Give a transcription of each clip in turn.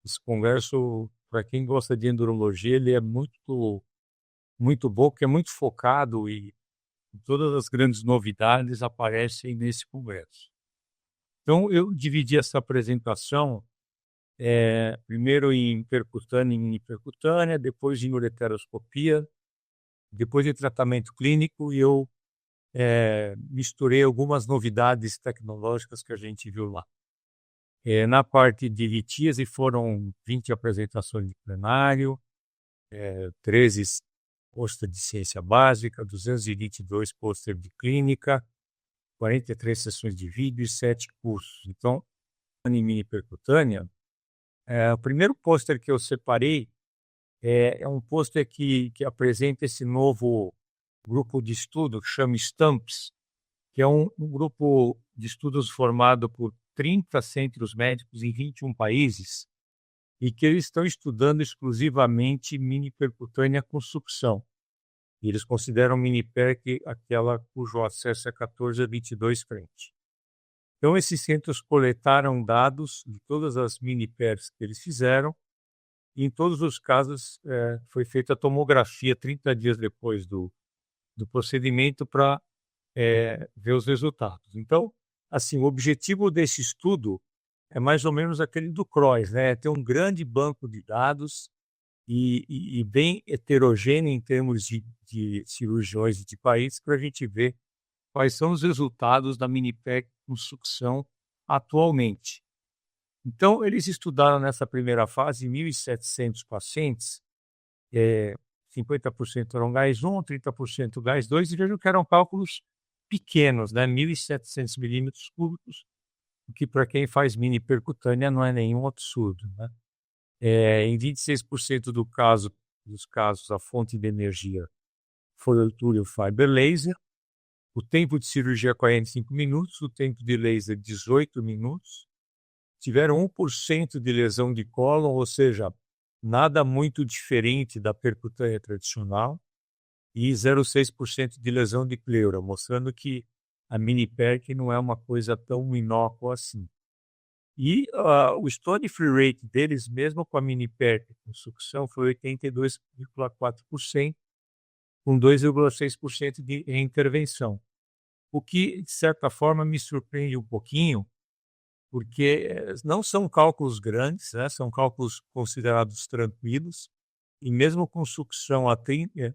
Esse congresso, para quem gosta de endurologia, ele é muito bom, porque é muito focado e todas as grandes novidades aparecem nesse congresso. Então, eu dividi essa apresentação, primeiro em percutânea e minipercutânea, depois em ureteroscopia, depois em tratamento clínico, e eu misturei algumas novidades tecnológicas que a gente viu lá. Na parte de litíase foram 20 apresentações de plenário, 13 pôster de ciência básica, 222 pôster de clínica, 43 sessões de vídeo e 7 cursos. Então, em mini percutânea, o primeiro pôster que eu separei é um pôster que apresenta esse novo grupo de estudo que chama STAMPS, que é um grupo de estudos formado por 30 centros médicos em 21 países e que eles estão estudando exclusivamente mini percutânea com sucção. E eles consideram mini-perc aquela cujo acesso é 14 a 22 frente. Então, esses centros coletaram dados de todas as mini-percs que eles fizeram, e em todos os casos foi feita a tomografia 30 dias depois do procedimento para ver os resultados. Então, assim, o objetivo desse estudo é mais ou menos aquele do CROIS, né? Ter um grande banco de dados e bem heterogêneo em termos de cirurgiões e de países, para a gente ver quais são os resultados da mini-perc com sucção atualmente. Então, eles estudaram nessa primeira fase 1.700 pacientes, 50% eram gás 1, 30% gás 2, e vejam que eram cálculos pequenos, né? 1.700 milímetros cúbicos, o que para quem faz mini percutânea não é nenhum absurdo, né? Em 26% dos casos, a fonte de energia foi o túnel fiber laser, o tempo de cirurgia 45 minutos, o tempo de laser 18 minutos, tiveram 1% de lesão de cólon, ou seja, nada muito diferente da percutânea tradicional, e 0,6% de lesão de pleura, mostrando que a mini-perc não é uma coisa tão inócua assim. E o stone free rate deles, mesmo com a mini-perc com sucção, foi 82,4%, com 2,6% de intervenção. O que, de certa forma, me surpreende um pouquinho, porque não são cálculos grandes, né? São cálculos considerados tranquilos, e mesmo com sucção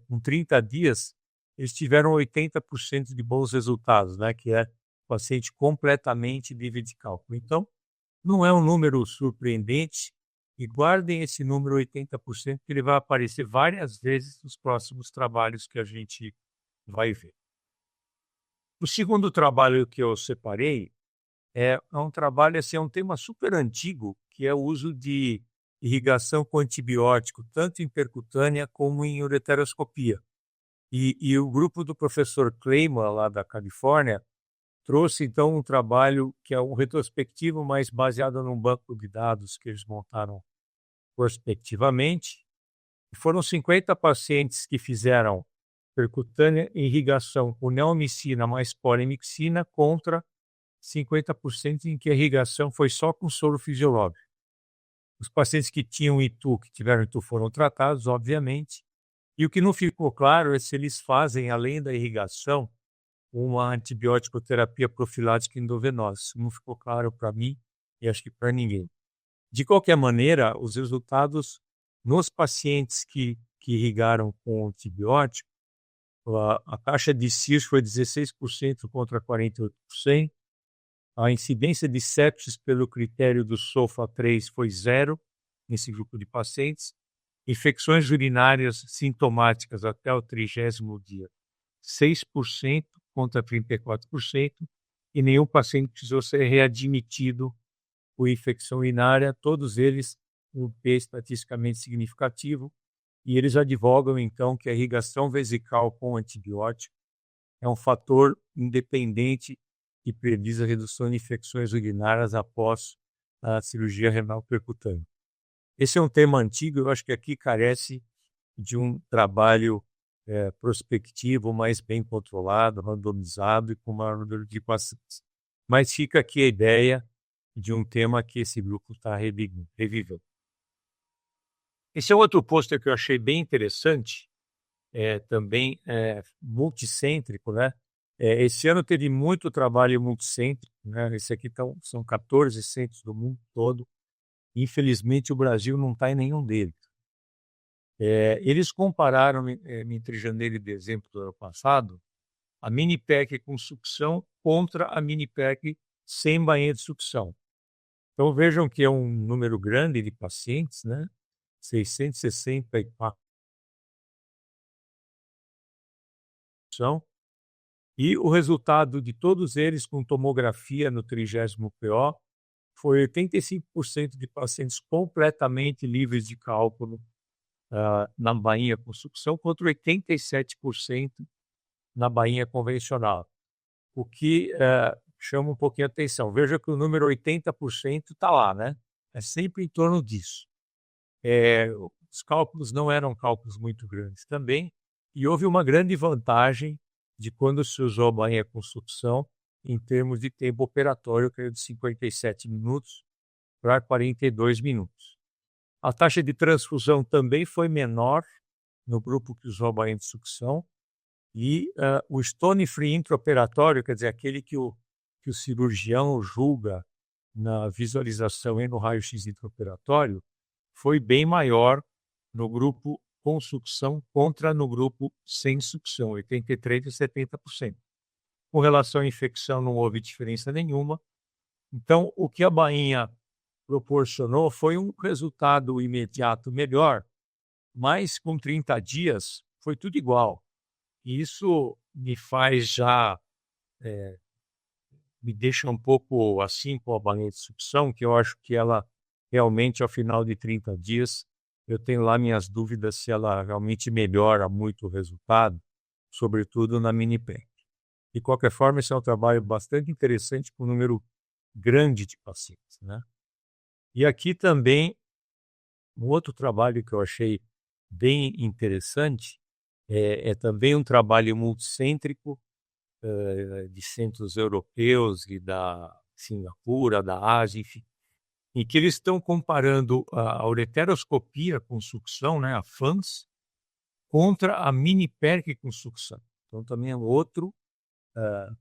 com 30 dias, eles tiveram 80% de bons resultados, né? Que é o paciente completamente livre de cálculo. Então, não é um número surpreendente, e guardem esse número 80%, que ele vai aparecer várias vezes nos próximos trabalhos que a gente vai ver. O segundo trabalho que eu separei é um trabalho, assim, é um tema super antigo, que é o uso de irrigação com antibiótico, tanto em percutânea como em ureteroscopia. E o grupo do professor Kleiman, lá da Califórnia, trouxe, então, um trabalho que é um retrospectivo, mas baseado num banco de dados que eles montaram prospectivamente. Foram 50 pacientes que fizeram percutânea e irrigação com neomicina mais polimixina contra 50% em que a irrigação foi só com soro fisiológico. Os pacientes que tinham ITU, que tiveram ITU, foram tratados, obviamente. E o que não ficou claro é se eles fazem, além da irrigação, uma antibiótico terapia profilática endovenosa. Isso não ficou claro para mim e acho que para ninguém. De qualquer maneira, os resultados nos pacientes que irrigaram com antibiótico, a taxa de CIRS foi 16% contra 48%, a incidência de sepsis pelo critério do SOFA-3 foi 0 nesse grupo de pacientes, infecções urinárias sintomáticas até o 30º dia, 6% contra 34%, e nenhum paciente precisou ser readmitido por infecção urinária, todos eles um P estatisticamente significativo, e eles advogam, então, que a irrigação vesical com antibiótico é um fator independente que prediz a redução de infecções urinárias após a cirurgia renal percutânea. Esse é um tema antigo, eu acho que aqui carece de um trabalho prospectivo, mais bem controlado, randomizado e com maior número de pacientes. Mas fica aqui a ideia de um tema que esse grupo está revivendo. Esse é outro pôster que eu achei bem interessante, também multicêntrico, né? Esse ano teve muito trabalho multicêntrico, né? Esse aqui são 14 centros do mundo todo. Infelizmente, o Brasil não está em nenhum deles. Eles compararam entre janeiro e dezembro do ano passado a mini pack com sucção contra a mini pack sem banheiro de sucção. Então vejam que é um número grande de pacientes, né? 664 são, e o resultado de todos eles com tomografia no 30º PO foi 85% de pacientes completamente livres de cálculo na bainha com sucção contra 87% na bainha convencional, o que chama um pouquinho a atenção. Veja que o número 80% está lá, né? É sempre em torno disso. Os cálculos não eram cálculos muito grandes também, e houve uma grande vantagem de quando se usou a bainha com sucção em termos de tempo operatório, que é de 57 minutos para 42 minutos. A taxa de transfusão também foi menor no grupo que usou a bainha de sucção, e o stone free intraoperatório, quer dizer, aquele que o cirurgião julga na visualização e no raio-x intraoperatório, foi bem maior no grupo com sucção contra no grupo sem sucção, 83% e 70%. Com relação à infecção, não houve diferença nenhuma. Então, o que a bainha proporcionou foi um resultado imediato melhor, mas com 30 dias foi tudo igual. E isso me faz me deixa um pouco assim com a bainha de sucção, que eu acho que ela realmente, ao final de 30 dias, eu tenho lá minhas dúvidas se ela realmente melhora muito o resultado, sobretudo na mini pack. De qualquer forma, esse é um trabalho bastante interessante com um número grande de pacientes, né? E aqui também, um outro trabalho que eu achei bem interessante é também um trabalho multicêntrico de centros europeus e da Singapura, da Ásia, enfim, em que eles estão comparando a ureteroscopia com sucção, né, a FANS, contra a mini PERC com sucção. Então também é um outro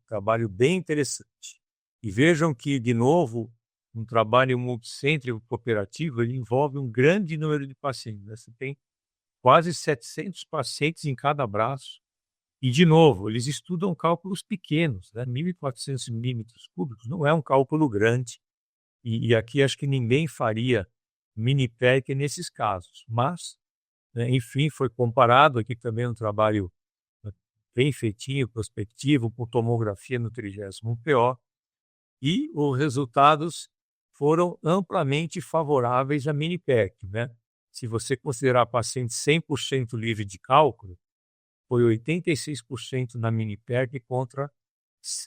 trabalho bem interessante. E vejam que, de novo, um trabalho multicêntrico cooperativo, ele envolve um grande número de pacientes, né? Você tem quase 700 pacientes em cada braço. E, de novo, eles estudam cálculos pequenos, né? 1.400 milímetros cúbicos não é um cálculo grande. E aqui acho que ninguém faria mini PERC nesses casos. Mas, né, enfim, foi comparado aqui também um trabalho bem feitinho, prospectivo, com tomografia no 30º PO, e os resultados foram amplamente favoráveis à mini PERC, né? Se você considerar paciente 100% livre de cálculo, foi 86% na mini PERC contra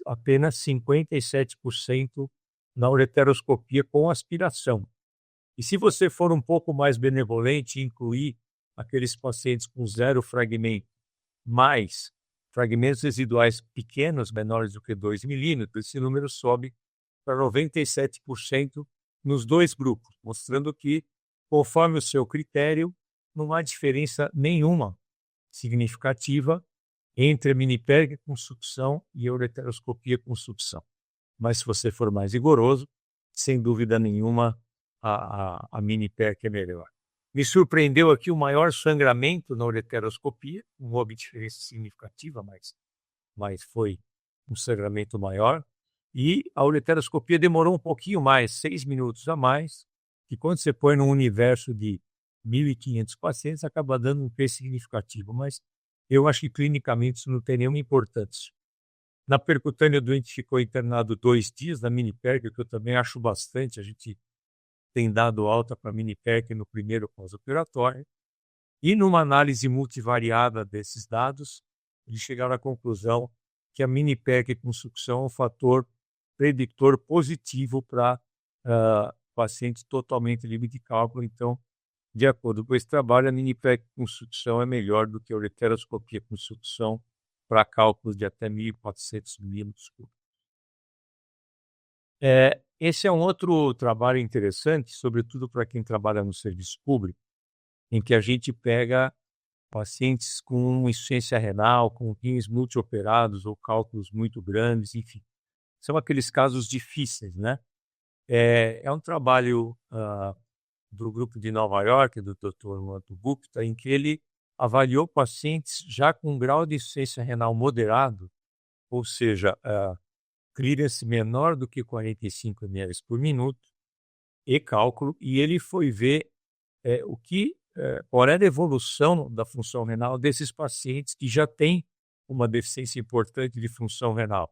apenas 57% na ureteroscopia com aspiração. E se você for um pouco mais benevolente e incluir aqueles pacientes com zero fragmento, mais fragmentos residuais pequenos, menores do que 2 milímetros, esse número sobe para 97% nos dois grupos, mostrando que, conforme o seu critério, não há diferença nenhuma significativa entre a mini PERC com sucção e a ureteroscopia com sucção. Mas se você for mais rigoroso, sem dúvida nenhuma, a mini PERC é melhor. Me surpreendeu aqui o maior sangramento na ureteroscopia, não houve diferença significativa, mas foi um sangramento maior. E a ureteroscopia demorou um pouquinho mais, 6 minutos a mais, que quando você põe num universo de 1.500 pacientes, acaba dando um peso significativo, mas eu acho que clinicamente isso não tem nenhuma importância. Na percutânea, o doente ficou internado 2 dias na mini PERC, que eu também acho bastante, a gente tem dado alta para a mini PERC no primeiro pós-operatório, e numa análise multivariada desses dados, eles chegaram à conclusão que a mini PERC com sucção é um fator predictor positivo para pacientes totalmente livre de cálculo. Então, de acordo com esse trabalho, a mini PERC com sucção é melhor do que a ureteroscopia com sucção para cálculos de até 1.400 milímetros cúbicos. Esse é um outro trabalho interessante, sobretudo para quem trabalha no serviço público, em que a gente pega pacientes com insuficiência renal, com rins multioperados ou cálculos muito grandes, enfim. São aqueles casos difíceis, né? É um trabalho do grupo de Nova York, do Dr. Manto Gupta, em que ele avaliou pacientes já com grau de insuficiência renal moderado, ou seja, clearance menor do que 45 ml por minuto e cálculo, e ele foi ver qual era a evolução da função renal desses pacientes que já têm uma deficiência importante de função renal.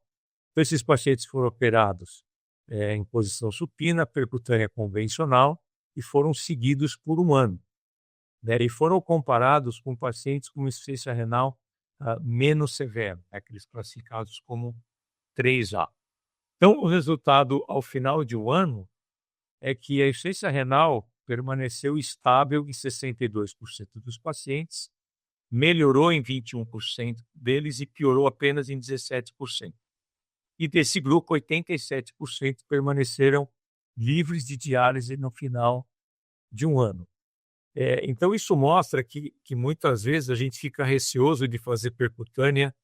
Então, esses pacientes foram operados em posição supina, percutânea convencional, e foram seguidos por 1 ano, né? E foram comparados com pacientes com insuficiência renal menos severa, aqueles classificados como 3A. Então, o resultado ao final de 1 ano é que a insuficiência renal permaneceu estável em 62% dos pacientes, melhorou em 21% deles e piorou apenas em 17%. E desse grupo, 87% permaneceram livres de diálise no final de 1 ano. Então, isso mostra que muitas vezes a gente fica receoso de fazer percutânea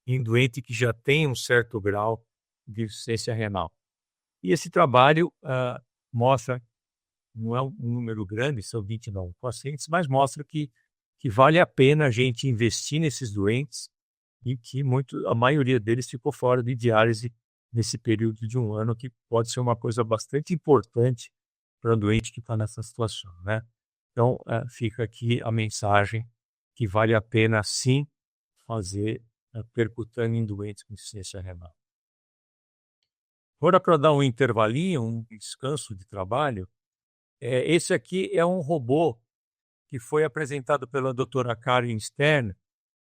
em doente que já tem um certo grau de insuficiência renal. E esse trabalho mostra, não é um número grande, são 29 pacientes, mas mostra que vale a pena a gente investir nesses doentes e que a maioria deles ficou fora de diálise nesse período de 1 ano, que pode ser uma coisa bastante importante para um doente que está nessa situação, né? Então, fica aqui a mensagem que vale a pena, sim, fazer percutânea em doentes com insuficiência renal. Agora, para dar um intervalinho, um descanso de trabalho, esse aqui é um robô que foi apresentado pela doutora Karen Stern,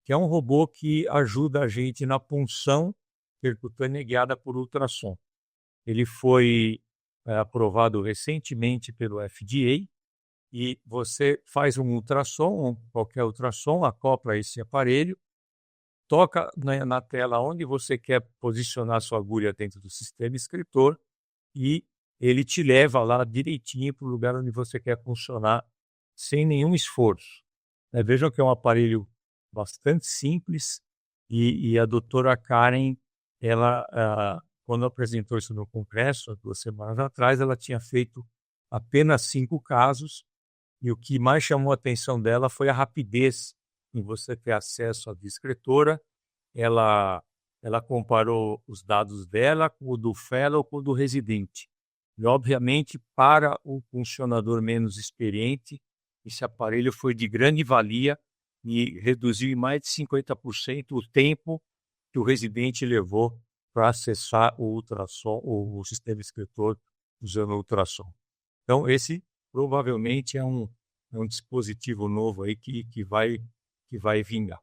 que é um robô que ajuda a gente na punção percutânea guiada por ultrassom. Ele foi aprovado recentemente pelo FDA e você faz um ultrassom, qualquer ultrassom, acopla esse aparelho, toca na tela onde você quer posicionar sua agulha dentro do sistema escritor e ele te leva lá direitinho para o lugar onde você quer funcionar sem nenhum esforço. Vejam que é um aparelho bastante simples e a doutora Karen, ela, quando apresentou isso no congresso, há 2 semanas atrás, ela tinha feito apenas 5 casos e o que mais chamou a atenção dela foi a rapidez em você ter acesso à descritora. Ela comparou os dados dela com o do fellow com o do residente. E, obviamente, para o funcionador menos experiente, esse aparelho foi de grande valia e reduziu em mais de 50% o tempo que o residente levou para acessar o ultrassom, o sistema escritor usando o ultrassom. Então, esse provavelmente é um dispositivo novo aí que vai vingar.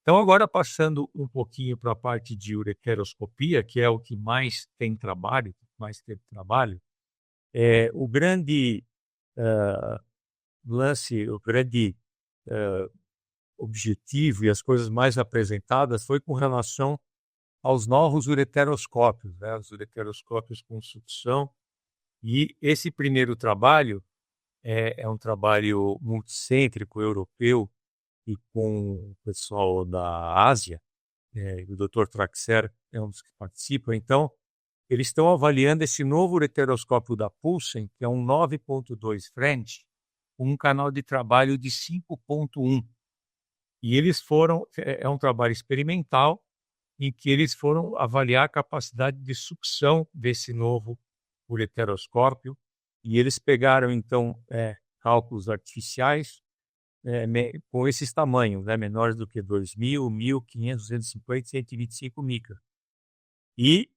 Então, agora passando um pouquinho para a parte de ureteroscopia, que é o que mais tem trabalho, o grande lance, o grande objetivo e as coisas mais apresentadas foi com relação aos novos ureteroscópios, né? Os ureteroscópios com sucção. E esse primeiro trabalho é um trabalho multicêntrico europeu e com o pessoal da Ásia, o Dr. Traxer é um dos que participa. Então, eles estão avaliando esse novo ureteroscópio da Pulsen, que é um 9.2 French, com um canal de trabalho de 5.1. E eles é um trabalho experimental em que eles foram avaliar a capacidade de sucção desse novo ureteroscópio e eles pegaram, então, cálculos artificiais com esses tamanhos, né, menores do que 2.000, 1.500, 250, 125 micra. E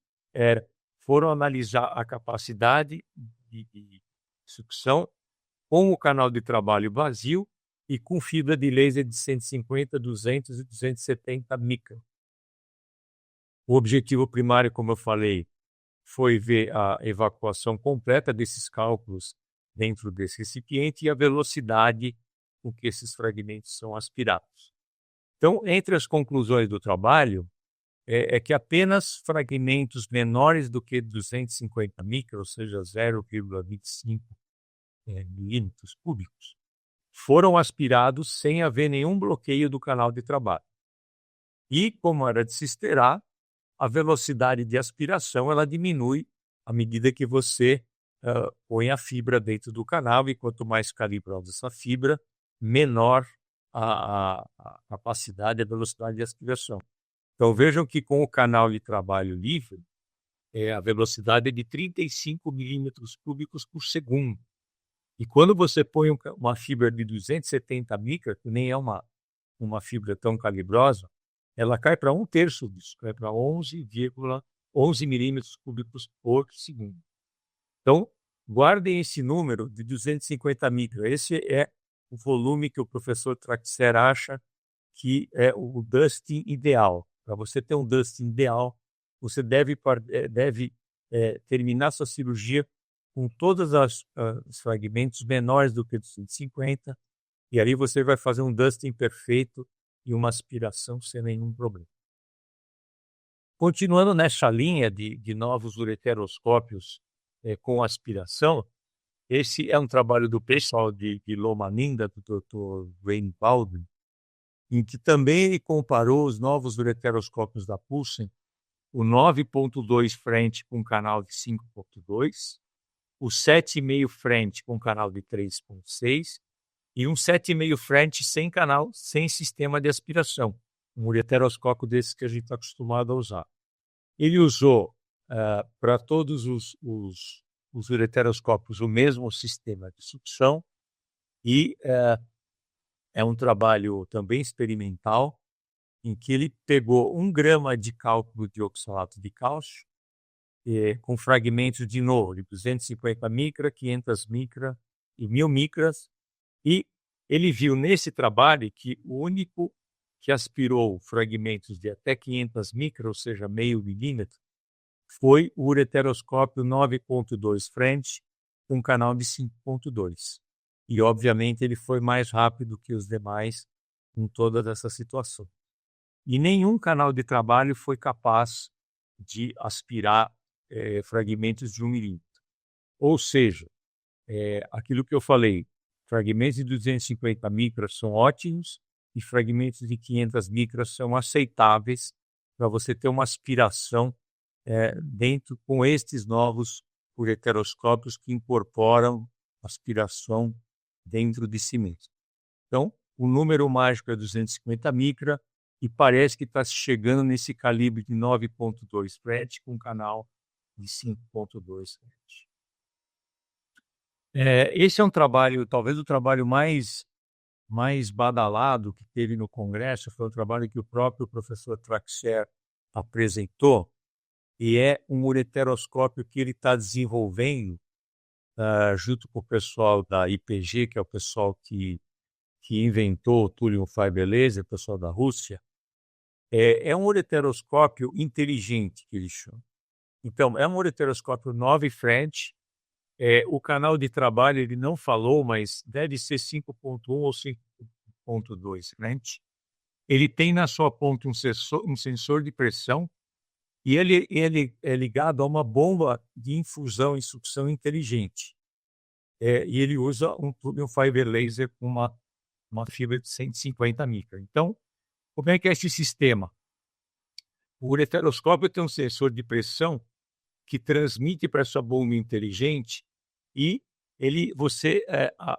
foram analisar a capacidade de sucção com o canal de trabalho vazio e com fibra de laser de 150, 200 e 270 micra. O objetivo primário, como eu falei, foi ver a evacuação completa desses cálculos dentro desse recipiente e a velocidade com que esses fragmentos são aspirados. Então, entre as conclusões do trabalho, é que apenas fragmentos menores do que 250 micra, ou seja, 0,25 milímetros cúbicos, foram aspirados sem haver nenhum bloqueio do canal de trabalho. E, como era de se esperar, a velocidade de aspiração ela diminui à medida que você põe a fibra dentro do canal, e quanto mais calibrosa essa fibra, menor a capacidade, a velocidade de aspiração. Então vejam que com o canal de trabalho livre, a velocidade é de 35 milímetros cúbicos por segundo. E quando você põe uma fibra de 270 micras, que nem é uma fibra tão calibrosa, ela cai para 1/3 disso, cai para 11 milímetros cúbicos por segundo. Então, guardem esse número de 250 micras. Esse é o volume que o professor Traxler acha que é o dusting ideal. Para você ter um dusting ideal, você deve terminar sua cirurgia com todos os fragmentos menores do que 250, e ali você vai fazer um dusting perfeito e uma aspiração sem nenhum problema. Continuando nessa linha de novos ureteroscópios com aspiração, esse é um trabalho do pessoal de Loma Linda, do Dr. Wayne Baldwin, em que também ele comparou os novos ureteroscópios da Pulsen, o 9.2 frente com canal de 5.2, o 7,5 frente com canal de 3.6 e um 7,5 frente sem canal, sem sistema de aspiração, um ureteroscópio desses que a gente está acostumado a usar. Ele usou para todos os ureteroscópios o mesmo sistema de sucção e é um trabalho também experimental, em que ele pegou 1 grama de cálculo de oxalato de cálcio, com fragmentos de novo de 250 micras, 500 micras e 1000 micras, e ele viu nesse trabalho que o único que aspirou fragmentos de até 500 micras, ou seja, meio milímetro, foi o ureteroscópio 9.2 frente com canal de 5.2. E, obviamente, ele foi mais rápido que os demais em todas essas situações. E nenhum canal de trabalho foi capaz de aspirar fragmentos de 1 milímetro. Ou seja, aquilo que eu falei, fragmentos de 250 micras são ótimos e fragmentos de 500 micras são aceitáveis para você ter uma aspiração dentro com estes novos ureteroscópios que incorporam aspiração dentro de si mesmo. Então, o número mágico é 250 micras e parece que está chegando nesse calibre de 9.2 frente com canal de 5.2 frente. Esse é um trabalho, talvez o trabalho mais badalado que teve no Congresso, foi um trabalho que o próprio professor Traxler apresentou, e é um ureteroscópio que ele está desenvolvendo junto com o pessoal da IPG, que é o pessoal que inventou o Thulium Fiber Laser, o pessoal da Rússia. É um ureteroscópio inteligente, que eles chamam. Então, é um ureteroscópio 9 frente. O canal de trabalho ele não falou, mas deve ser 5.1 ou 5.2 frente. Ele tem na sua ponta um sensor de pressão, e ele é ligado a uma bomba de infusão e sucção inteligente. E ele usa um Thulium Fiber Laser com uma fibra de 150 micras. Então, como é que é esse sistema? O ureteroscópio tem um sensor de pressão que transmite para essa bomba inteligente e você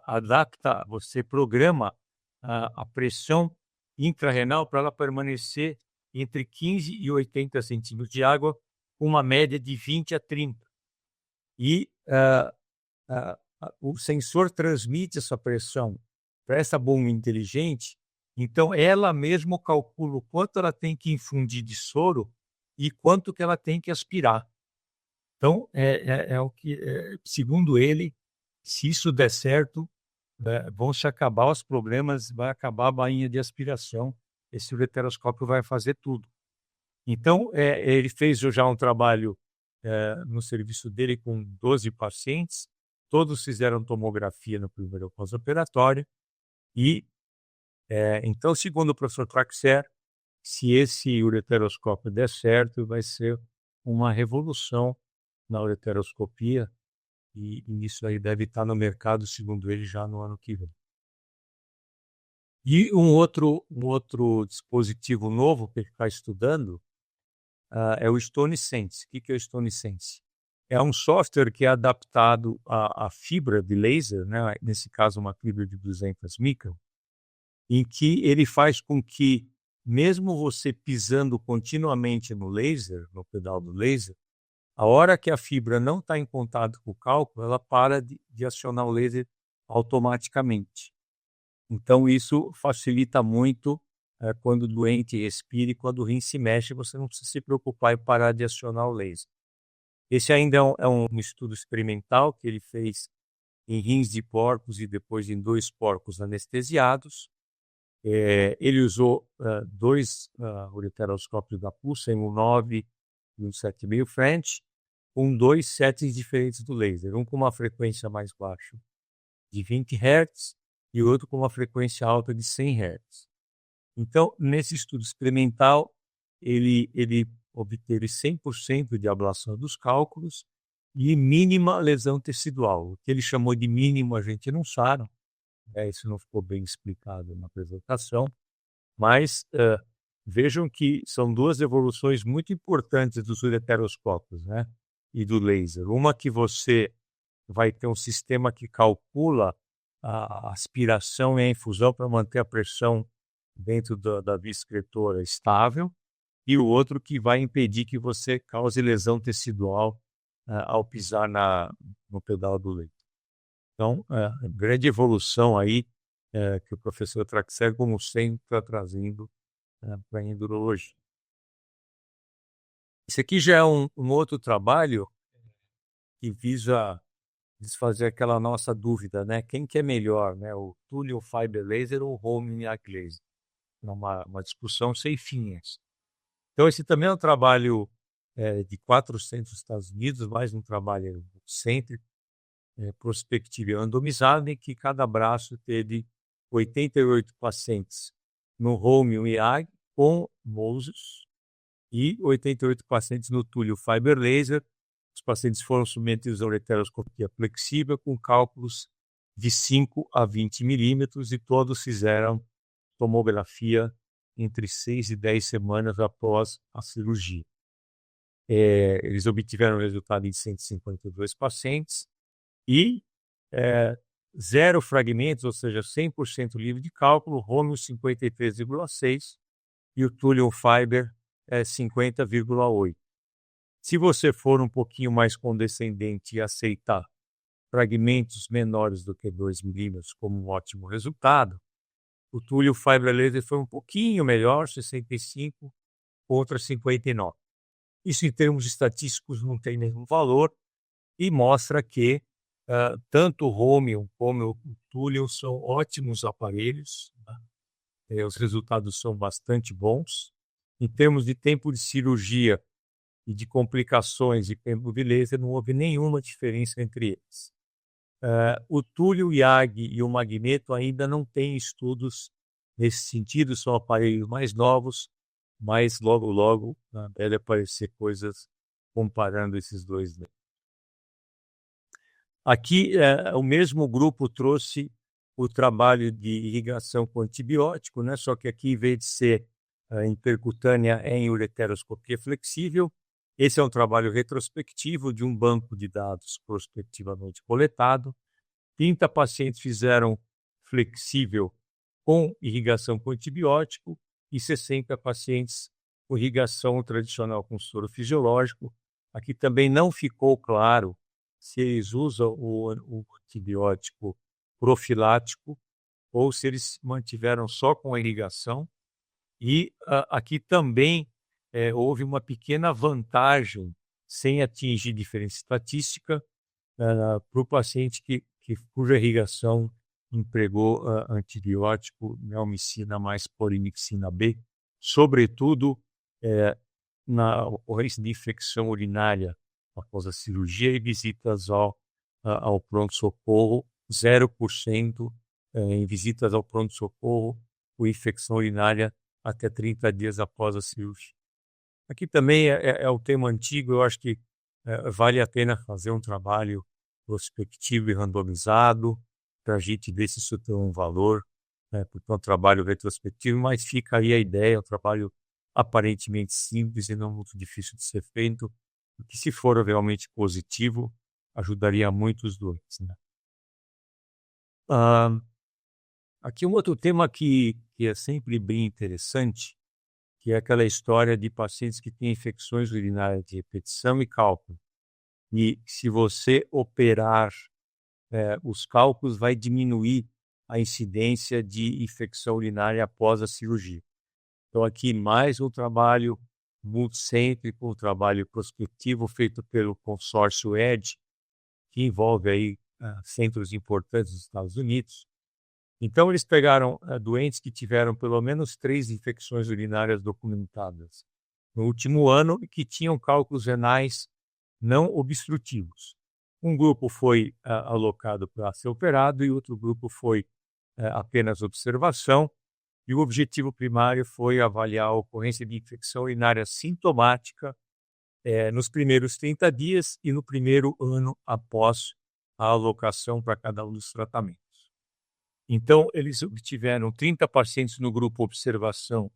adapta, você programa a pressão intrarrenal para ela permanecer entre 15 e 80 centímetros de água, com uma média de 20 a 30. E o sensor transmite essa pressão para essa bomba inteligente, então ela mesma calcula o quanto ela tem que infundir de soro e quanto que ela tem que aspirar. Então, o que, segundo ele, se isso der certo, vão se acabar os problemas, vai acabar a bainha de aspiração, esse ureteroscópio vai fazer tudo. Então, ele fez já um trabalho no serviço dele com 12 pacientes, todos fizeram tomografia no primeiro pós-operatório, e então, segundo o professor Traxler, se esse ureteroscópio der certo, vai ser uma revolução na ureteroscopia, e isso aí deve estar no mercado, segundo ele, já no ano que vem. E um outro dispositivo novo que ele está estudando é o Stone Sense. O que que é o Stone Sense? É um software que é adaptado à fibra de laser, né, nesse caso uma fibra de 200 micron, em que ele faz com que, mesmo você pisando continuamente no laser, no pedal do laser, a hora que a fibra não está em contato com o cálculo, ela para de acionar o laser automaticamente. Então isso facilita muito, quando o doente respira e quando o rim se mexe, você não precisa se preocupar em parar de acionar o laser. Esse ainda é um estudo experimental que ele fez em rins de porcos e depois em 2 porcos anestesiados. Ele usou, 2, ureteroscópios da Pulse, um 9 e um 7000 French, com 2 settings diferentes do laser, um com uma frequência mais baixa de 20 Hz e outro com uma frequência alta de 100 Hz. Então, nesse estudo experimental, ele obteve 100% de ablação dos cálculos e mínima lesão tecidual. O que ele chamou de mínimo a gente não sabe, isso não ficou bem explicado na apresentação, mas, vejam que são 2 evoluções muito importantes dos ureteroscópios, né, e do laser. Uma que você vai ter um sistema que calcula a aspiração e a infusão para manter a pressão dentro da via excretora estável, e o outro que vai impedir que você cause lesão tecidual, ao pisar no pedal do leito. Então, grande evolução aí, que o professor Traxler, como sempre, está trazendo, para a endurologia. Esse aqui já é um outro trabalho que visa desfazer aquela nossa dúvida, né? Quem que é melhor, né? O túnel fiber laser ou o home arc laser? É uma discussão sem fim. Então, esse também é um trabalho de 400 Estados Unidos, mais um trabalho cêntrico, prospectivo e randomizado, em que cada braço teve 88 pacientes no home UIAG com Moses e 88 pacientes no túnel fiber laser. Os pacientes foram submetidos a ureteroscopia flexível com cálculos de 5 a 20 milímetros e todos fizeram tomografia entre 6 e 10 semanas após a cirurgia. Eles obtiveram o resultado em 152 pacientes e 0 fragmentos, ou seja, 100% livre de cálculo, Romeo 53,6 e o Thulium Fiber 50,8. Se você for um pouquinho mais condescendente e aceitar fragmentos menores do que 2 milímetros como um ótimo resultado, o Thulium Fiber Laser foi um pouquinho melhor, 65 contra 59. Isso, em termos estatísticos, não tem nenhum valor e mostra que tanto o Romeo como o Thulium são ótimos aparelhos, né? Os resultados são bastante bons. Em termos de tempo de cirurgia e de complicações e tempo de laser, não houve nenhuma diferença entre eles. O Thulium IAG e o Magneto ainda não têm estudos nesse sentido, são aparelhos mais novos, mas logo deve aparecer coisas comparando esses dois. Aqui, o mesmo grupo trouxe o trabalho de irrigação com antibiótico, né? Só que aqui, em vez de ser em percutânea, é em ureteroscopia flexível. Esse é um trabalho retrospectivo de um banco de dados prospectivamente coletado. 30 pacientes fizeram flexível com irrigação com antibiótico e 60 pacientes com irrigação tradicional com soro fisiológico. Aqui também não ficou claro se eles usam o antibiótico profilático ou se eles mantiveram só com a irrigação. E aqui também houve uma pequena vantagem, sem atingir diferença estatística, para o paciente cuja irrigação empregou antibiótico neomicina mais polimixina B, sobretudo na ocorrência de infecção urinária após a cirurgia e visitas ao pronto-socorro, 0% em visitas ao pronto-socorro com infecção urinária até 30 dias após a cirurgia. Aqui também é o tema antigo, eu acho que vale a pena fazer um trabalho prospectivo e randomizado para a gente ver se isso tem um valor né, porque é um trabalho retrospectivo, mas fica aí a ideia, é um trabalho aparentemente simples e não muito difícil de ser feito, que se for realmente positivo, ajudaria muito os doentes, né. Hã, aqui um outro tema que é sempre bem interessante, que é aquela história de pacientes que têm infecções urinárias de repetição e cálculo. E se você operar, os cálculos, vai diminuir a incidência de infecção urinária após a cirurgia. Então aqui mais um trabalho multicêntrico, um trabalho prospectivo feito pelo consórcio ED, que envolve aí, centros importantes dos Estados Unidos. Então eles pegaram, doentes que tiveram pelo menos 3 infecções urinárias documentadas no último ano e que tinham cálculos renais não obstrutivos. Um grupo foi, alocado para ser operado e outro grupo foi, apenas observação, e o objetivo primário foi avaliar a ocorrência de infecção urinária sintomática, nos primeiros 30 dias e no primeiro ano após a alocação para cada um dos tratamentos. Então, eles obtiveram 30 pacientes no grupo observação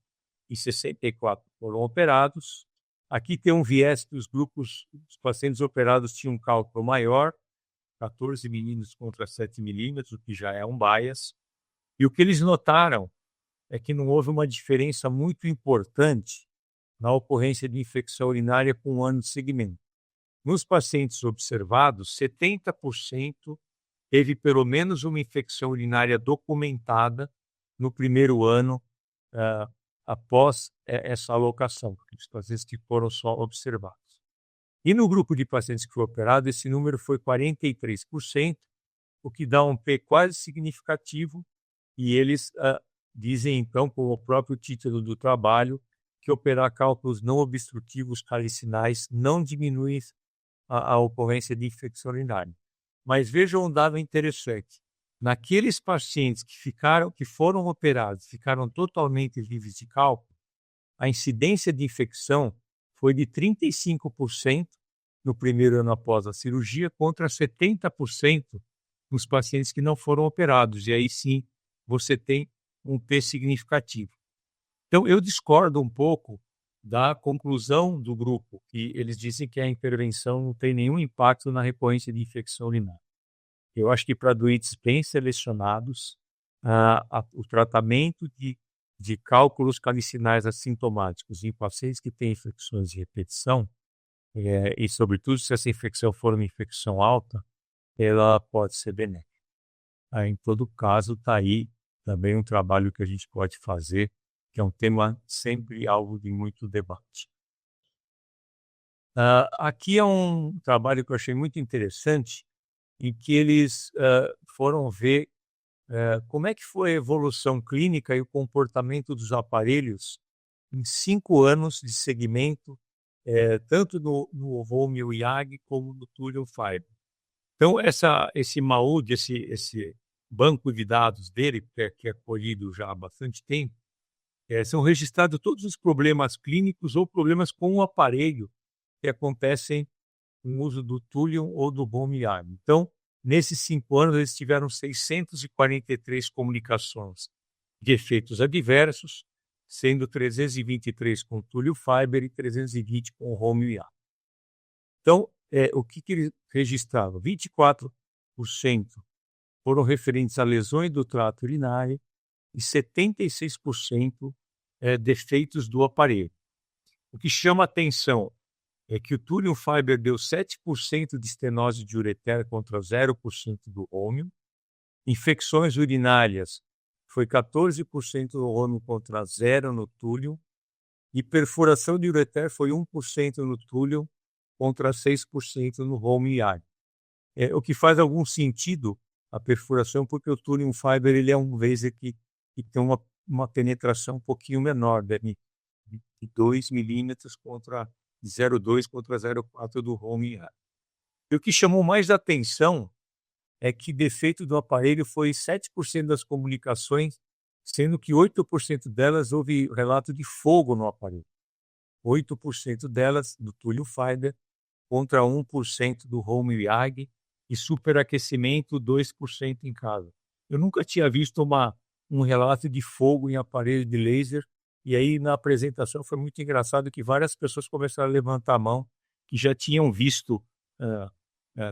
e 64 foram operados. Aqui tem um viés que os os pacientes operados tinham um cálculo maior, 14 milímetros contra 7 milímetros, o que já é um bias. E o que eles notaram é que não houve uma diferença muito importante na ocorrência de infecção urinária com um ano de seguimento. Nos pacientes observados, 70% teve pelo menos uma infecção urinária documentada no primeiro ano, após essa alocação, os pacientes que foram só observados. E no grupo de pacientes que foi operado, esse número foi 43%, o que dá um P quase significativo, e eles dizem então, com o próprio título do trabalho, que operar cálculos não obstrutivos calicinais não diminui a ocorrência de infecção urinária. Mas vejam um dado interessante. Naqueles pacientes que foram operados, ficaram totalmente livres de cálculo, a incidência de infecção foi de 35% no primeiro ano após a cirurgia, contra 70% nos pacientes que não foram operados. E aí sim, você tem um P significativo. Então, eu discordo um pouco da conclusão do grupo, que eles dizem que a intervenção não tem nenhum impacto na recorrência de infecção urinária. Eu acho que para doentes bem selecionados, o tratamento de cálculos calicinais assintomáticos em pacientes que têm infecções de repetição, e sobretudo se essa infecção for uma infecção alta, ela pode ser benéfica. Em todo caso, está aí também um trabalho que a gente pode fazer, que é um tema sempre alvo de muito debate. Aqui é um trabalho que eu achei muito interessante, em que eles foram ver como é que foi a evolução clínica e o comportamento dos aparelhos em 5 anos de segmento, tanto no Romeo Yag como no Thulium Fiber. Então, esse MAUD, esse banco de dados dele, que é colhido já há bastante tempo, são registrados todos os problemas clínicos ou problemas com o aparelho que acontecem com o uso do Thulium ou do Romeo Yag. Então, nesses 5 anos, eles tiveram 643 comunicações de efeitos adversos, sendo 323 com Thulium Fiber e 320 com Romeo Yag. Então, o que eles registravam? 24% foram referentes a lesões do trato urinário e 76% defeitos do aparelho. O que chama atenção é que o Thulium Fiber deu 7% de estenose de ureter contra 0% do Romeo. Infecções urinárias foi 14% no Romeo contra 0% no Thulium. E perfuração de ureter foi 1% no Thulium contra 6% no Romeo Yag. O que faz algum sentido a perfuração, porque o Thulium Fiber ele é um laser que tem uma penetração um pouquinho menor, de 2 milímetros contra 0,2 contra 0,4 do Romeo Yag. E o que chamou mais atenção é que defeito do aparelho foi 7% das comunicações, sendo que 8% delas houve relato de fogo no aparelho. 8% delas do Thulium Fiber contra 1% do Romeo Yag e superaquecimento 2% em casa. Eu nunca tinha visto uma um relato de fogo em aparelho de laser. E aí, na apresentação, foi muito engraçado que várias pessoas começaram a levantar a mão que já tinham visto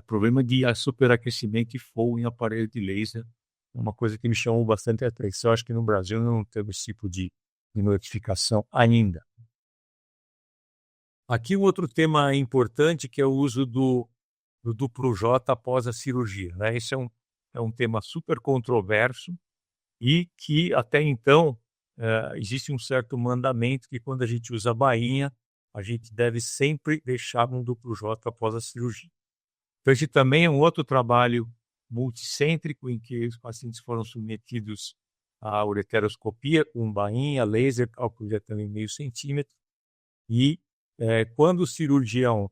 problema de superaquecimento e fogo em aparelho de laser. Uma coisa que me chamou bastante a atenção. Acho que no Brasil não temos esse tipo de notificação ainda. Aqui um outro tema importante, que é o uso do duplo J após a cirurgia, né? Esse é um tema super controverso e que até então existe um certo mandamento que quando a gente usa a bainha, a gente deve sempre deixar um duplo J após a cirurgia. Então esse também é um outro trabalho multicêntrico em que os pacientes foram submetidos à ureteroscopia com bainha, laser, cálculo de até 0,5 centímetro e quando o cirurgião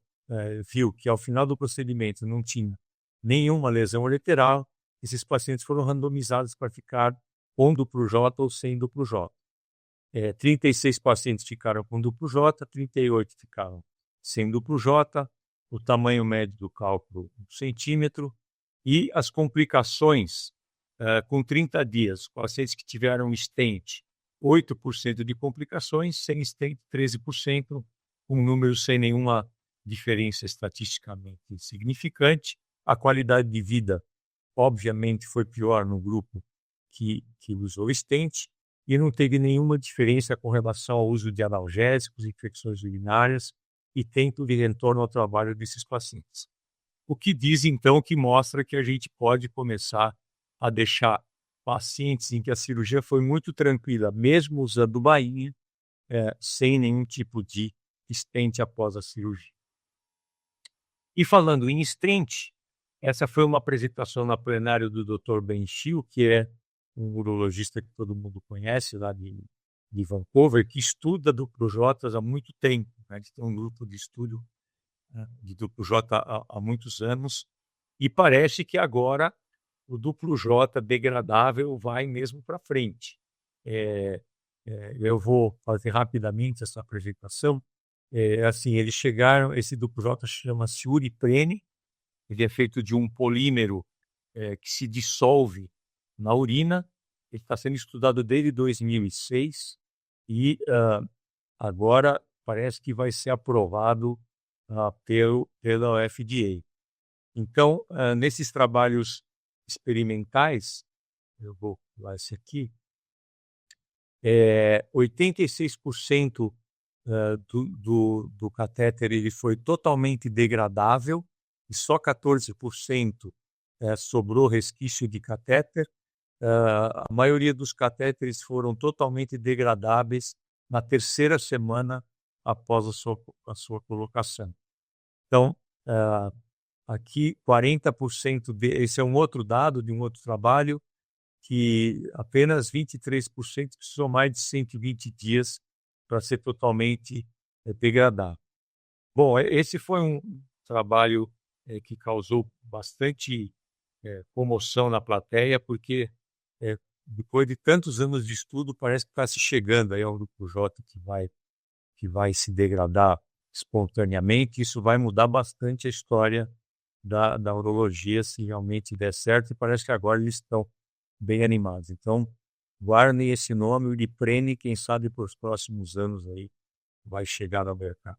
viu que ao final do procedimento não tinha nenhuma lesão ureteral, esses pacientes foram randomizados para ficar com duplo J ou sem duplo J. 36 pacientes ficaram com duplo J, 38 ficaram sem duplo J, o tamanho médio do cálculo 1 centímetro e as complicações com 30 dias, pacientes que tiveram stent, 8% de complicações, sem stent 13%, um número sem nenhuma diferença estatisticamente significante. A qualidade de vida, obviamente, foi pior no grupo que usou stent e não teve nenhuma diferença com relação ao uso de analgésicos, infecções urinárias e tempo de retorno ao trabalho desses pacientes. O que diz, então, que mostra que a gente pode começar a deixar pacientes em que a cirurgia foi muito tranquila, mesmo usando bainha, sem nenhum tipo de stent após a cirurgia. E falando em stent, essa foi uma apresentação na plenária do Dr. Ben Shiu, que é um urologista que todo mundo conhece lá de Vancouver, que estuda duplo J há muito tempo. Né? Ele tem um grupo de estudo de duplo J há muitos anos e parece que agora o duplo J degradável vai mesmo para frente. Eu vou fazer rapidamente essa apresentação. Assim, eles chegaram, esse duplo J chama-se Uriprene, ele é feito de um polímero que se dissolve na urina, ele está sendo estudado desde 2006 e agora parece que vai ser aprovado pela FDA. Então, nesses trabalhos experimentais, eu vou pular esse aqui, 86% do catéter ele foi totalmente degradável e só 14% sobrou resquício de catéter. A maioria dos catéteres foram totalmente degradáveis na terceira semana após a sua colocação. Então, aqui 40% esse é um outro dado de um outro trabalho, que apenas 23% precisou mais de 120 dias para ser totalmente degradável. Bom, esse foi um trabalho que causou bastante comoção na plateia, porque depois de tantos anos de estudo, parece que está se chegando aí ao grupo J que vai se degradar espontaneamente. Isso vai mudar bastante a história da urologia, se realmente der certo, e parece que agora eles estão bem animados. Então, guardem esse nome, Uriprene, quem sabe para os próximos anos aí vai chegar no mercado.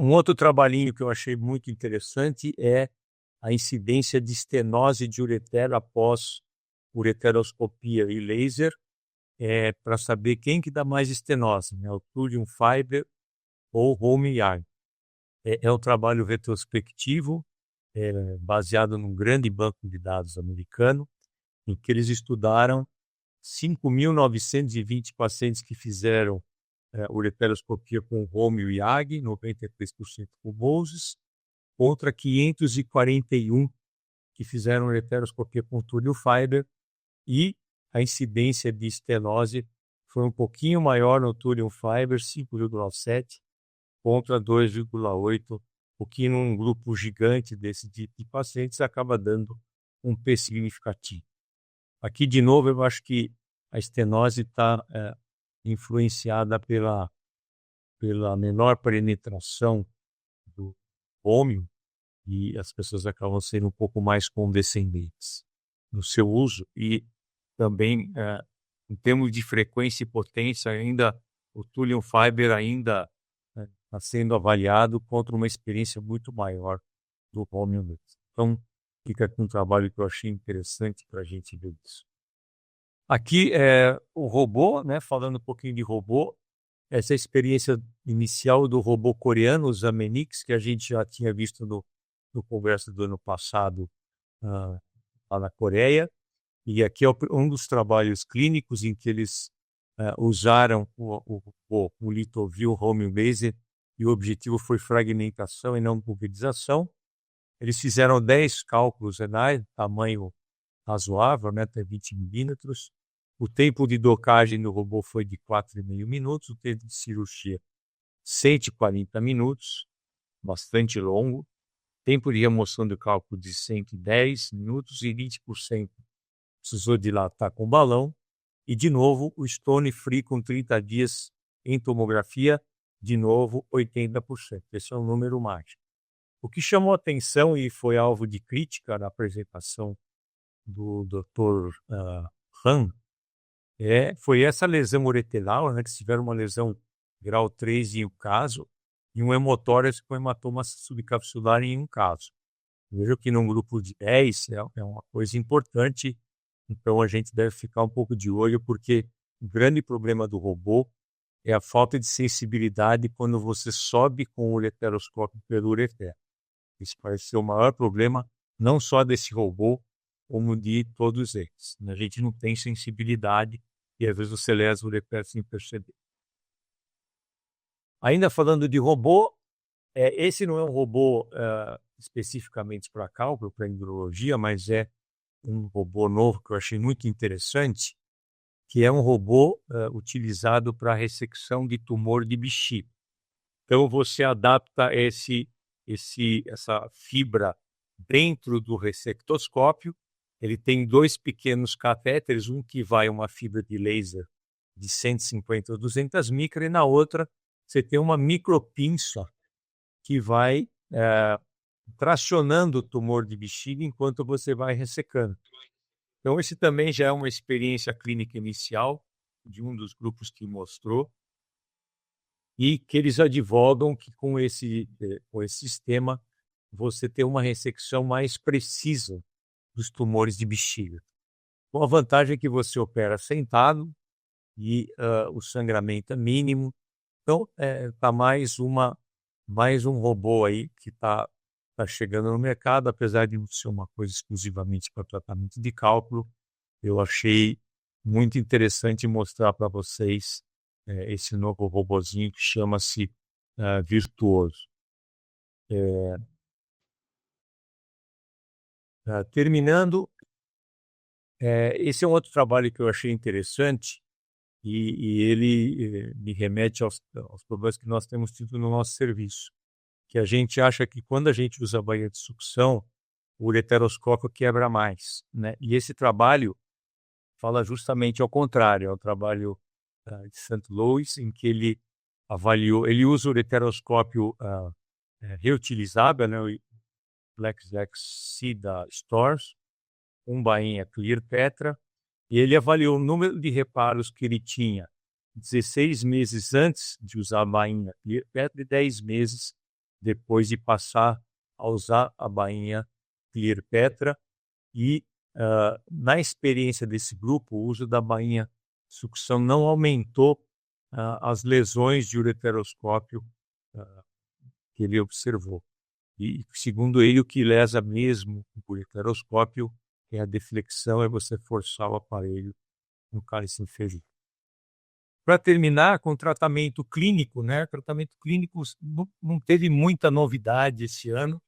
Um outro trabalhinho que eu achei muito interessante é a incidência de estenose de ureter após ureteroscopia e laser, para saber quem que dá mais estenose, né? O Thulium Fiber ou Home-Yard. É um trabalho retrospectivo, baseado num grande banco de dados americano, em que eles estudaram 5.920 pacientes que fizeram ureteroscopia com Home e YAG, 93% com Moses, contra 541 que fizeram ureteroscopia com Thulium Fiber, e a incidência de estenose foi um pouquinho maior no Thulium Fiber, 5,7 contra 2,8, o que num grupo gigante desse tipo de pacientes acaba dando um P significativo. Aqui, de novo, eu acho que a estenose está influenciada pela menor penetração do ômio, e as pessoas acabam sendo um pouco mais condescendentes no seu uso, e também, em termos de frequência e potência, ainda o Thulium Fiber ainda está sendo avaliado contra uma experiência muito maior do Romium Laser. Então, fica aqui um trabalho que eu achei interessante para a gente ver isso. Aqui é o robô, né? Falando um pouquinho de robô, essa experiência inicial do robô coreano, o Zamenix, que a gente já tinha visto no congresso do ano passado lá na Coreia. E aqui é um dos trabalhos clínicos em que eles usaram o Litovil Romium Laser, e o objetivo foi fragmentação e não pulverização. Eles fizeram 10 cálculos renais, tamanho razoável, né, até 20 milímetros. O tempo de docagem no robô foi de 4,5 minutos, o tempo de cirurgia 140 minutos, bastante longo. Tempo de remoção do cálculo de 110 minutos e 20% precisou dilatar com balão. E, de novo, o Stone Free com 30 dias em tomografia, de novo, 80%. Esse é um número mágico. O que chamou atenção e foi alvo de crítica na apresentação do Dr. Han foi essa lesão ureteral, né, que tiveram uma lesão grau 3 em um caso, e um hemotórax com hematoma subcapsular em um caso. Vejo que num grupo de 10 é uma coisa importante, então a gente deve ficar um pouco de olho, porque o grande problema do robô é a falta de sensibilidade quando você sobe com o ureteroscópio pelo ureter. Isso parece ser o maior problema, não só desse robô, como de todos eles. A gente não tem sensibilidade e às vezes você lesa o ureter sem perceber. Ainda falando de robô, esse não é um robô especificamente para cálculo, para endurologia, mas é um robô novo que eu achei muito interessante, que é um robô utilizado para ressecção de tumor de bexiga. Então você adapta essa fibra dentro do ressectoscópio. Ele tem 2 pequenos catéteres, um que vai uma fibra de laser de 150 ou 200 micras, e na outra você tem uma micropinça que vai tracionando o tumor de bexiga enquanto você vai ressecando. Então, esse também já é uma experiência clínica inicial de um dos grupos que mostrou, e que eles advogam que com esse sistema você tem uma ressecção mais precisa dos tumores de bexiga. Com a vantagem que você opera sentado e o sangramento é mínimo. Então, tá mais um robô aí que está chegando no mercado, apesar de não ser uma coisa exclusivamente para tratamento de cálculo. Eu achei muito interessante mostrar para vocês esse novo robozinho que chama-se Virtuoso. Terminando, esse é um outro trabalho que eu achei interessante, e ele me remete aos problemas que nós temos tido no nosso serviço, que a gente acha que quando a gente usa a baía de sucção, o ureteroscópio quebra mais, né? E esse trabalho fala justamente ao contrário. É um trabalho de St. Louis, em que ele usa o ureteroscópio reutilizável, né, o FlexX-C da Storz, com bainha Clearpetra, e ele avaliou o número de reparos que ele tinha 16 meses antes de usar a bainha Clearpetra e 10 meses depois de passar a usar a bainha Clearpetra. E na experiência desse grupo, o uso da bainha sucção não aumentou as lesões de ureteroscópio que ele observou. E, segundo ele, o que lesa mesmo o ureteroscópio é a deflexão, é você forçar o aparelho no cálice inferior. Para terminar, com tratamento clínico, né? Tratamento clínico não teve muita novidade esse ano.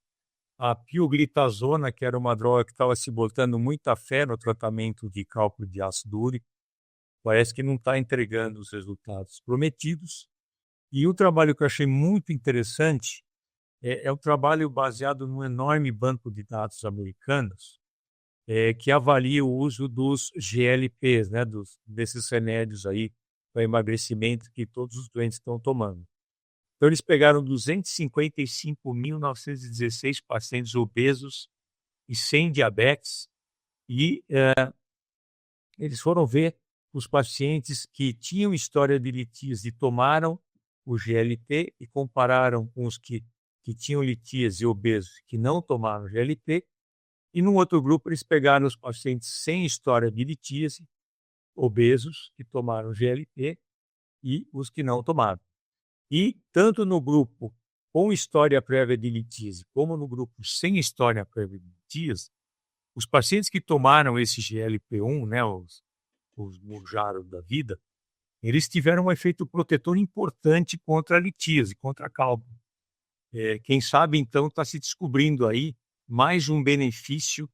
A pioglitazona, que era uma droga que estava se botando muita fé no tratamento de cálculo de ácido úrico, parece que não está entregando os resultados prometidos. E o trabalho que eu achei muito interessante é um trabalho baseado num enorme banco de dados americanos, que avalia o uso dos GLPs, né, desses remédios aí para emagrecimento que todos os doentes estão tomando. Então, eles pegaram 255.916 pacientes obesos e sem diabetes e eles foram ver os pacientes que tinham história de litíase e tomaram o GLP e compararam com os que tinham litíase obesos que não tomaram GLP, e no outro grupo eles pegaram os pacientes sem história de litíase, obesos, que tomaram GLP, e os que não tomaram. E tanto no grupo com história prévia de litíase, como no grupo sem história prévia de litíase, os pacientes que tomaram esse GLP-1, né, os Mounjaro da vida, eles tiveram um efeito protetor importante contra a litíase, contra a cálculo. Quem sabe, então, está se descobrindo aí mais um benefício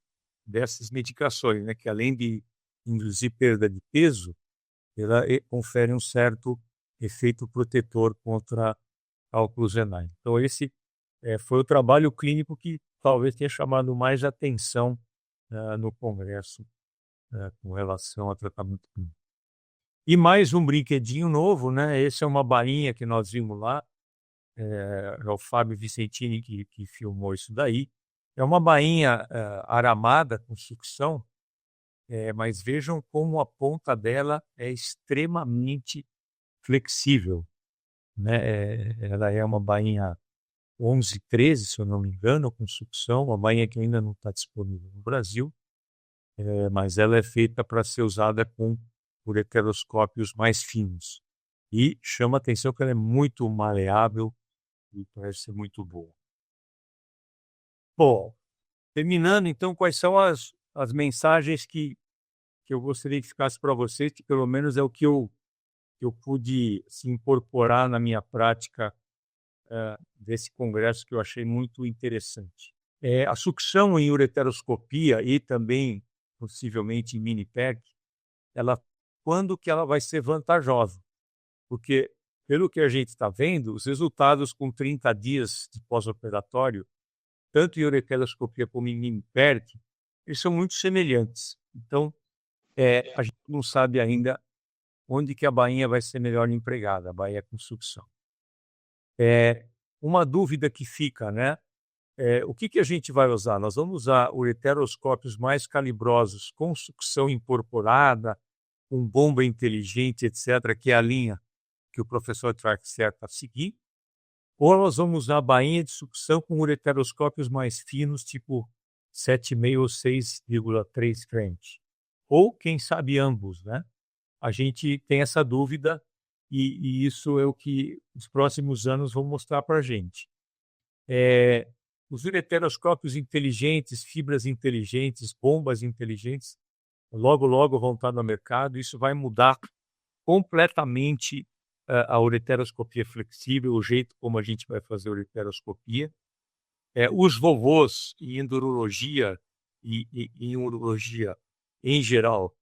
dessas medicações, né, que além de induzir perda de peso, ela confere um certo efeito protetor contra cálculos renais. Então, esse foi o trabalho clínico que talvez tenha chamado mais atenção no Congresso com relação ao tratamento clínico. E mais um brinquedinho novo, né? Esse é uma bainha que nós vimos lá, é o Fábio Vicentini que filmou isso daí. É uma bainha aramada com sucção, mas vejam como a ponta dela é extremamente flexível, né? Ela é uma bainha 11-13, se eu não me engano, com sucção, uma bainha que ainda não está disponível no Brasil, mas ela é feita para ser usada com ureteroscópios mais finos. E chama a atenção que ela é muito maleável e parece ser muito boa. Bom, terminando então, quais são as mensagens que eu gostaria que ficasse para vocês, que pelo menos é o que eu pude incorporar na minha prática desse congresso, que eu achei muito interessante. A sucção em ureteroscopia e também, possivelmente, em mini-PERC, quando que ela vai ser vantajosa? Porque, pelo que a gente está vendo, os resultados com 30 dias de pós-operatório, tanto em ureteroscopia como em mini-PERC, eles são muito semelhantes. Então, a gente não sabe ainda onde que a bainha vai ser melhor empregada, a bainha com sucção. Uma dúvida que fica, né? O que a gente vai usar? Nós vamos usar ureteroscópios mais calibrosos, com sucção incorporada, com bomba inteligente, etc., que é a linha que o professor Traxler está seguindo, ou nós vamos usar a bainha de sucção com ureteroscópios mais finos, tipo 7,5 ou 6,3 French. Ou, quem sabe, ambos, né? A gente tem essa dúvida e isso é o que os próximos anos vão mostrar para a gente. Os ureteroscópios inteligentes, fibras inteligentes, bombas inteligentes, logo, logo vão estar no mercado. Isso vai mudar completamente a ureteroscopia flexível, o jeito como a gente vai fazer a ureteroscopia. Os vovôs em endurologia e em urologia em geral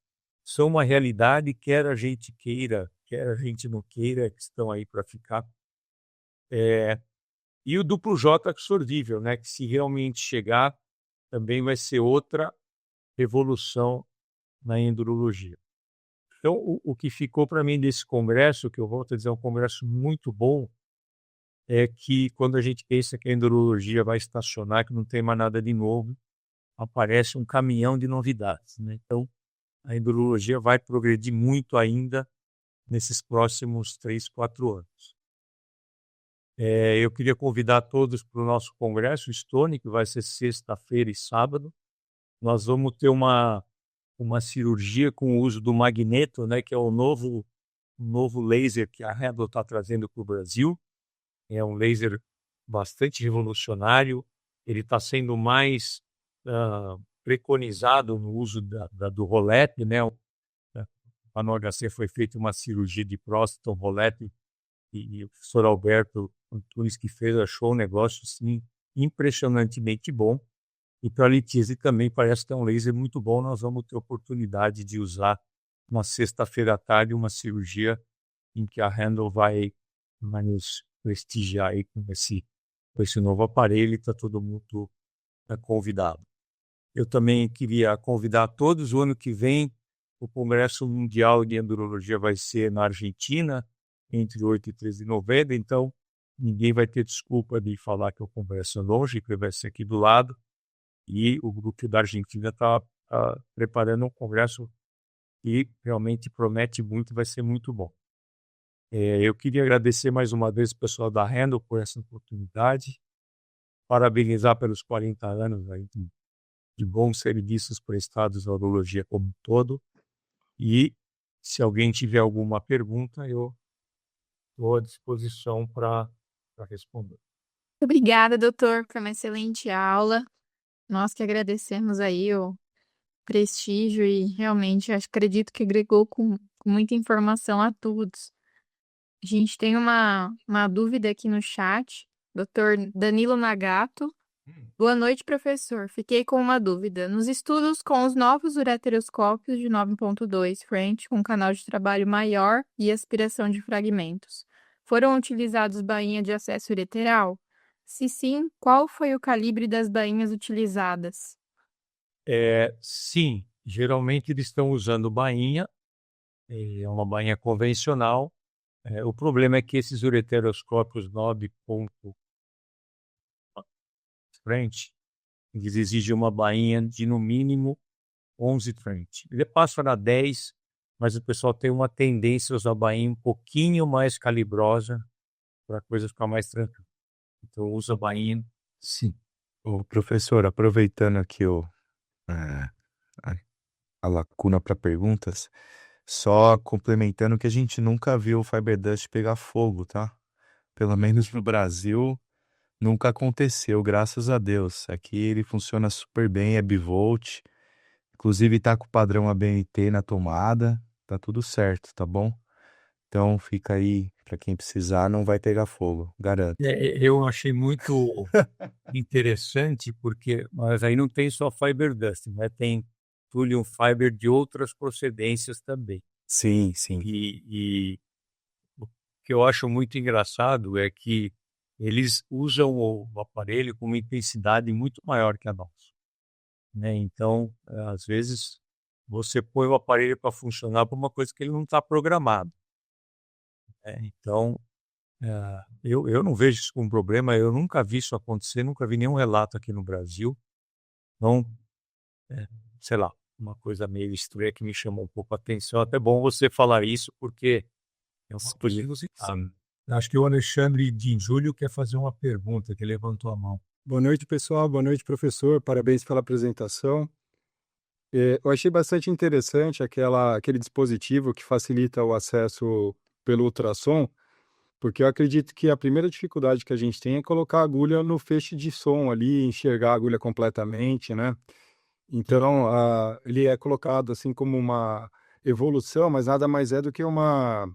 são uma realidade, quer a gente queira, quer a gente não queira, que estão aí para ficar. E o duplo J absorvível, né, que se realmente chegar, também vai ser outra revolução na endurologia. Então, o que ficou para mim desse congresso, que eu volto a dizer, é um congresso muito bom, é que quando a gente pensa que a endurologia vai estacionar, que não tem mais nada de novo, aparece um caminhão de novidades, né? Então, a endurologia vai progredir muito ainda nesses próximos 3, 4 anos. Eu queria convidar todos para o nosso congresso Stone, que vai ser sexta-feira e sábado. Nós vamos ter uma cirurgia com o uso do magneto, né, que é o novo laser que a Handle está trazendo para o Brasil. É um laser bastante revolucionário. Ele está sendo mais preconizado no uso do rolete, né? A no HC foi feita uma cirurgia de próstata, um rolete, e o professor Alberto Antunes que fez, achou um negócio assim, impressionantemente bom. E para a litíase também parece que é um laser muito bom. Nós vamos ter oportunidade de usar uma sexta-feira à tarde uma cirurgia em que a Handle vai nos prestigiar aí com esse novo aparelho, e está todo mundo convidado. Eu também queria convidar todos. O ano que vem, o Congresso Mundial de Endurologia vai ser na Argentina, entre 8 e 13 de novembro, então ninguém vai ter desculpa de falar que o Congresso é longe, que vai ser aqui do lado. E o grupo da Argentina está preparando um congresso e realmente promete muito, vai ser muito bom. Eu queria agradecer mais uma vez o pessoal da Handle por essa oportunidade, parabenizar pelos 40 anos aí de bons serviços prestados à urologia como um todo, e se alguém tiver alguma pergunta, eu estou à disposição para responder. Obrigada, doutor, por uma excelente aula. Nós que agradecemos aí o prestígio e realmente acredito que agregou com muita informação a todos. A gente tem uma dúvida aqui no chat. Doutor Danilo Nagato. Boa noite, professor. Fiquei com uma dúvida. Nos estudos com os novos ureteroscópios de 9.2 French, com canal de trabalho maior e aspiração de fragmentos, foram utilizados bainha de acesso ureteral? Se sim, qual foi o calibre das bainhas utilizadas? Sim, geralmente eles estão usando bainha, é uma bainha convencional. O problema é que esses ureteroscópios 9 ponto French, eles exigem uma bainha de no mínimo 11 French. Ele passa na 10, mas o pessoal tem uma tendência a usar a bainha um pouquinho mais calibrosa para a coisa ficar mais tranquila. Então usa a bainha, sim. Ô, professor, aproveitando aqui eh, a, a lacuna para perguntas, só complementando que a gente nunca viu o Fiberdust pegar fogo, tá? Pelo menos no Brasil, nunca aconteceu, graças a Deus. Aqui ele funciona super bem, é bivolt, inclusive tá com o padrão ABNT na tomada, tá tudo certo, tá bom? Então fica aí, para quem precisar, não vai pegar fogo, garanto. Eu achei muito interessante, porque mas aí não tem só Fiber Dust, né? Tem Thulium Fiber de outras procedências também. Sim, sim. E o que eu acho muito engraçado é que eles usam o aparelho com uma intensidade muito maior que a nossa, né? Então, às vezes, você põe o aparelho para funcionar para uma coisa que ele não está programado, né? Então, eu não vejo isso como problema, eu nunca vi isso acontecer, nunca vi nenhum relato aqui no Brasil. Então, é, sei lá, uma coisa meio estranha que me chamou um pouco a atenção. Até bom você falar isso, porque é uma coisa inusitada. Acho que o Alexandre de Júlio quer fazer uma pergunta, que levantou a mão. Boa noite, pessoal. Boa noite, professor. Parabéns pela apresentação. Eu achei bastante interessante aquele dispositivo que facilita o acesso pelo ultrassom, porque eu acredito que a primeira dificuldade que a gente tem é colocar a agulha no feixe de som ali, enxergar a agulha completamente, né? Então, ele é colocado assim como uma evolução, mas nada mais é do que uma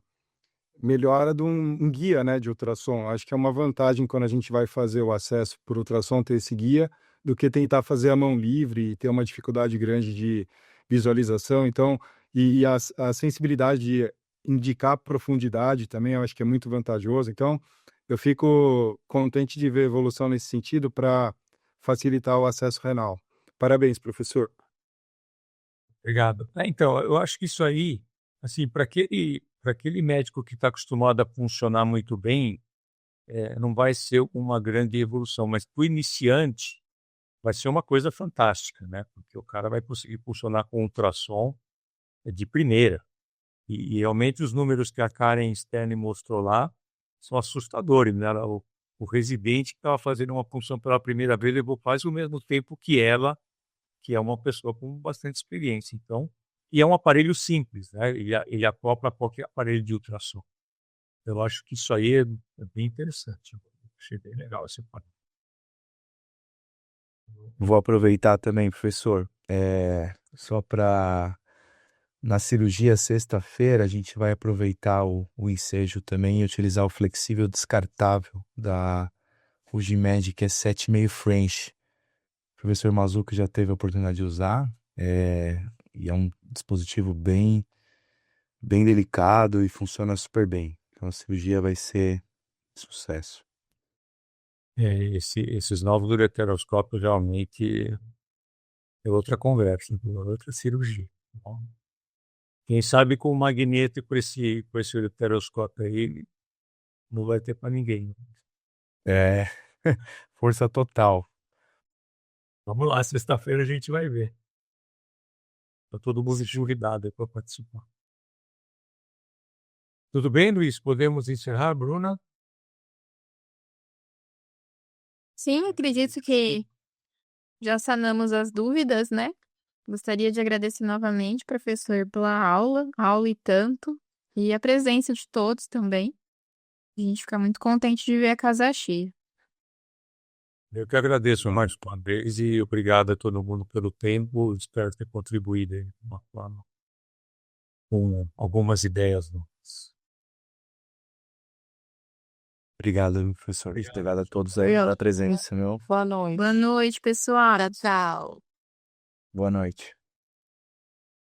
melhora de um guia, né, de ultrassom. Acho que é uma vantagem quando a gente vai fazer o acesso por ultrassom ter esse guia, do que tentar fazer a mão livre e ter uma dificuldade grande de visualização. Então, a sensibilidade de indicar profundidade também, eu acho que é muito vantajoso. Então, eu fico contente de ver evolução nesse sentido para facilitar o acesso renal. Parabéns, professor. Obrigado. Então, eu acho que isso aí, assim, para aquele médico que está acostumado a funcionar muito bem, não vai ser uma grande evolução, mas para o iniciante vai ser uma coisa fantástica, né? Porque o cara vai conseguir funcionar com ultrassom de primeira. E realmente os números que a Karen Stern mostrou lá são assustadores, né? O residente que estava fazendo uma punção pela primeira vez levou quase o mesmo tempo que ela, que é uma pessoa com bastante experiência. Então, e é um aparelho simples, né? Ele acopla a qualquer aparelho de ultrassom. Eu acho que isso aí é bem interessante. Eu achei bem legal esse aparelho. Vou aproveitar também, professor, só para na cirurgia sexta-feira a gente vai aproveitar o ensejo também e utilizar o flexível descartável da Fujimed, que é 7,5 French. O professor Mazuco já teve a oportunidade de usar, e é um dispositivo bem delicado e funciona super bem. Então a cirurgia vai ser sucesso. Esses novos ureteroscópios realmente é outra conversa, é outra cirurgia. Bom, quem sabe com o magneto e com esse ureteroscópio aí, não vai ter para ninguém. É, força total. Vamos lá, sexta-feira a gente vai ver. Tá todo mundo convidado para participar. Tudo bem, Luiz? Podemos encerrar, Bruna? Sim, acredito que já sanamos as dúvidas, né? Gostaria de agradecer novamente, professor, pela aula e tanto, e a presença de todos também. A gente fica muito contente de ver a casa cheia. Eu que agradeço mais uma vez e obrigado a todo mundo pelo tempo. Espero ter contribuído aí de uma forma com algumas ideias novas. Obrigado, professor. Obrigado a todos aí Obrigado. pela presença, meu. Boa noite, pessoal. Tchau. Boa noite.